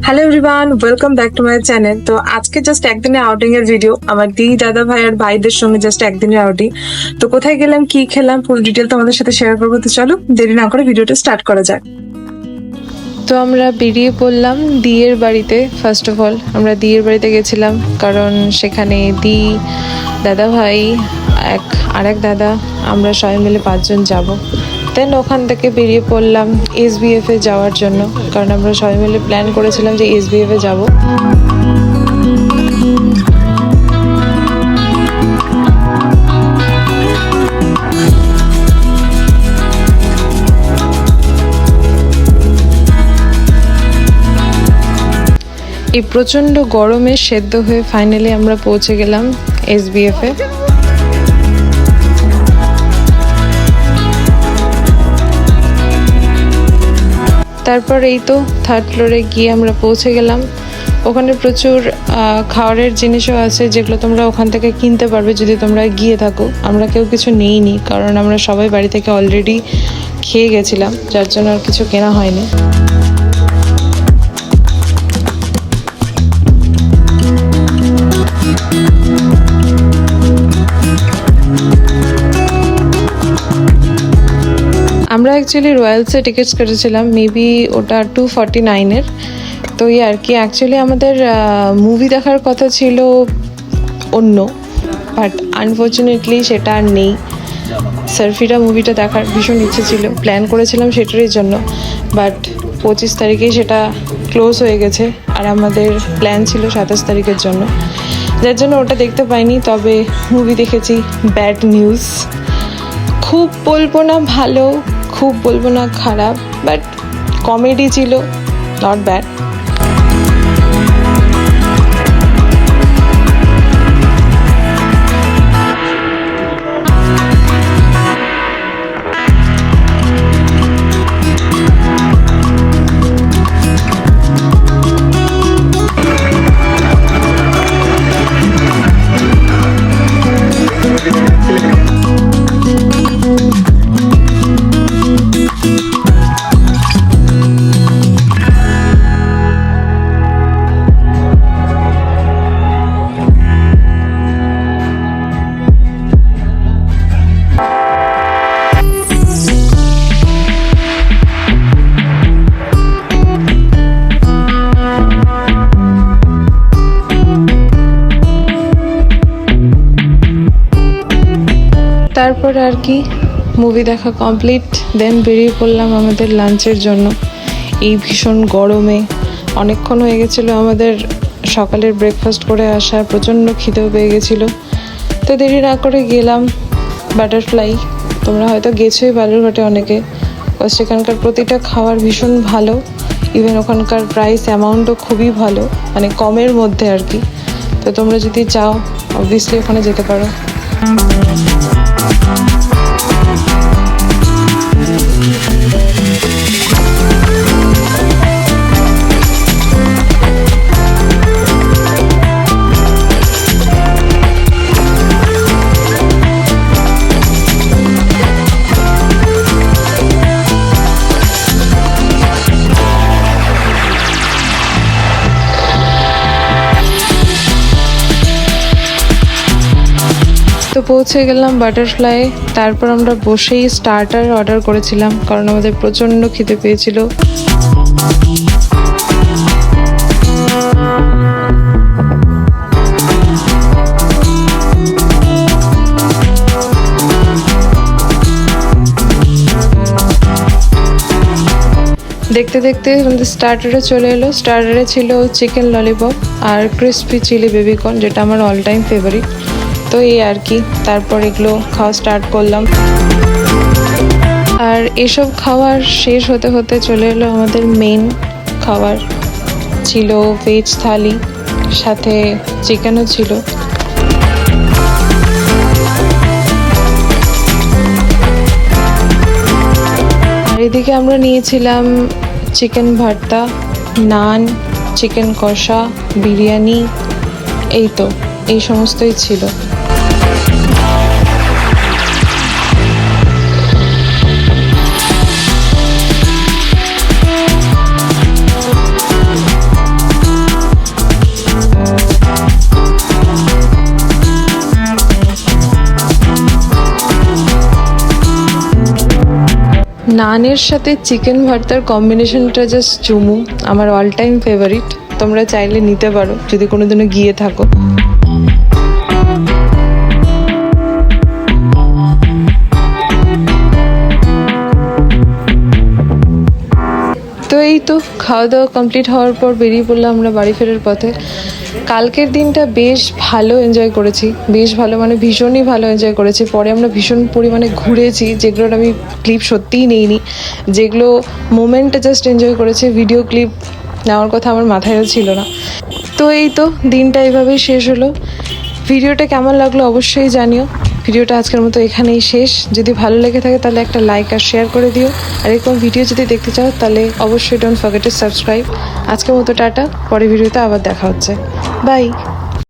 Hello everyone, welcome back to my channel. তো আজকে just একদিনের আউটিং এর ভিডিও, আমার দাদা ভাই আর ভাইদের সঙ্গে জাস্ট একদিনের আউটিং। তো কোথায় গেলাম, কি খেলাম, ফুল ডিটেল তোমাদের সাথে শেয়ার করবো। তো চলো দেরি না করে ভিডিওটা স্টার্ট করা যাক। তো আমরা বেরিয়ে পড়লাম দিয়ের বাড়িতে। ফার্স্ট অফ অল আমরা দিয়ের বাড়িতে গেছিলাম, কারণ সেখানে দাদা ভাই আর এক দাদা, আমরা সবাই মিলে 5 জন যাব। দেন ওখান থেকে বেরিয়ে পড়লাম SBF এ যাওয়ার জন্য, কারণ আমরা সবাই মিলে প্ল্যান করেছিলাম যে SBF এ যাব। এই প্রচণ্ড গরমে সেদ্ধ হয়ে ফাইনালি আমরা পৌঁছে গেলাম SBF এ। তারপর এই তো 3rd ফ্লোরে গিয়ে আমরা পৌঁছে গেলাম। ওখানে প্রচুর খাওয়ারের জিনিসও আছে, যেগুলো তোমরা ওখান থেকে কিনতে পারবে যদি তোমরা গিয়ে থাকো। আমরা কেউ কিছু নিইনি, কারণ আমরা সবাই বাড়ি থেকে অলরেডি খেয়ে গেছিলাম, যার জন্য আর কিছু কেনা হয়নি। আমরা অ্যাকচুয়ালি রয়্যালসে টিকিটস কেটেছিলাম, মেবি ওটা 249-এর। তো এই আর কি, অ্যাকচুয়ালি আমাদের মুভি দেখার কথা ছিল অন্য, বাট আনফর্চুনেটলি সেটা আর নেই। সার্ফিরা মুভিটা দেখার ভীষণ ইচ্ছে ছিল, প্ল্যান করেছিলাম সেটারই জন্য, বাট 25 তারিখেই সেটা ক্লোজ হয়ে গেছে। আর আমাদের প্ল্যান ছিল 27 তারিখের জন্য, যার জন্য ওটা দেখতে পাইনি। তবে মুভি দেখেছি ব্যাড নিউজ। খুব বলবো না ভালো, খুব বলবো না খারাপ, বাট কমেডি ছিল, নট ব্যাড। তারপর আর কি মুভি দেখা কমপ্লিট, দেন বেরিয়ে পড়লাম আমাদের লাঞ্চের জন্য। এই ভীষণ গরমে অনেকক্ষণ হয়ে গেছিলো আমাদের সকালের ব্রেকফাস্ট করে আসা, প্রচণ্ড খিদেও পেয়ে গেছিলো। তো দেরি না করে গেলাম বাটারফ্লাই। তোমরা হয়তো গেছোই বালুরঘাটে অনেকে, সেখানকার প্রতিটা খাবার ভীষণ ভালো। ইভেন ওখানকার প্রাইস অ্যামাউন্টও খুবই ভালো, মানে কমের মধ্যে আর কি। তো তোমরা যদি চাও অবভিয়াসলি ওখানে যেতে পারো। তো পৌঁছে গেলাম বাটারফ্লাই। তারপর আমরা বসেই স্টার্টার অর্ডার করেছিলাম, কারণ আমাদের প্রচণ্ড খিদে পেয়েছিল। দেখতে দেখতে আমাদের স্টার্টারে চলে এলো। স্টার্টারে ছিল চিকেন ললিপপ আর ক্রিসপি চিলি বেবিকর্ন, যেটা আমার অল টাইম ফেভারিট। তো এই আর কি, তারপর এগুলো খাওয়া স্টার্ট করলাম। আর এসব খাবার শেষ হতে হতে চলে এলো আমাদের মেন খাবার। ছিল ভেজ থালি, সাথে চিকেনও ছিল। আর এদিকে আমরা নিয়েছিলাম চিকেন ভর্তা, নান, চিকেন কষা, বিরিয়ানি, এই সমস্তই ছিল। নানের সাথে চিকেন ভর্তার কম্বিনেশনটা জাস্ট চুমু, আমার অল টাইম ফেভারিট। তোমরা চাইলে নিতে পারো যদি কোনোদিনও গিয়ে থাকো। তো খাওয়া দাওয়া কমপ্লিট হওয়ার পর বেরিয়ে পড়লাম আমরা বাড়ি ফেরার পথে। কালকের দিনটা বেশ ভালো এনজয় করেছি, বেশ ভালো মানে ভীষণই ভালো এনজয় করেছি। পরে আমরা ভীষণ পরিমাণে ঘুরেছি, যেগুলোর আমি ক্লিপ সত্যিই নেইনি, যেগুলো মোমেন্টটা জাস্ট এনজয় করেছি। ভিডিও ক্লিপ নেওয়ার কথা আমার মাথায়ও ছিল না। তো দিনটা এইভাবেই শেষ হলো। ভিডিওটা কেমন লাগলো অবশ্যই জানিও। ভিডিওটা আজকের মতো এখানেই শেষ। যদি ভালো লেগে থাকে তাহলে একটা লাইক আর শেয়ার করে দিও। আর এরকম ভিডিও যদি দেখতে চাও তাহলে অবশ্যই ডোন্ট ফরগেট টু সাবস্ক্রাইব। আজকের মতো টাটা, পরে ভিডিওতে আবার দেখা হচ্ছে। বাই।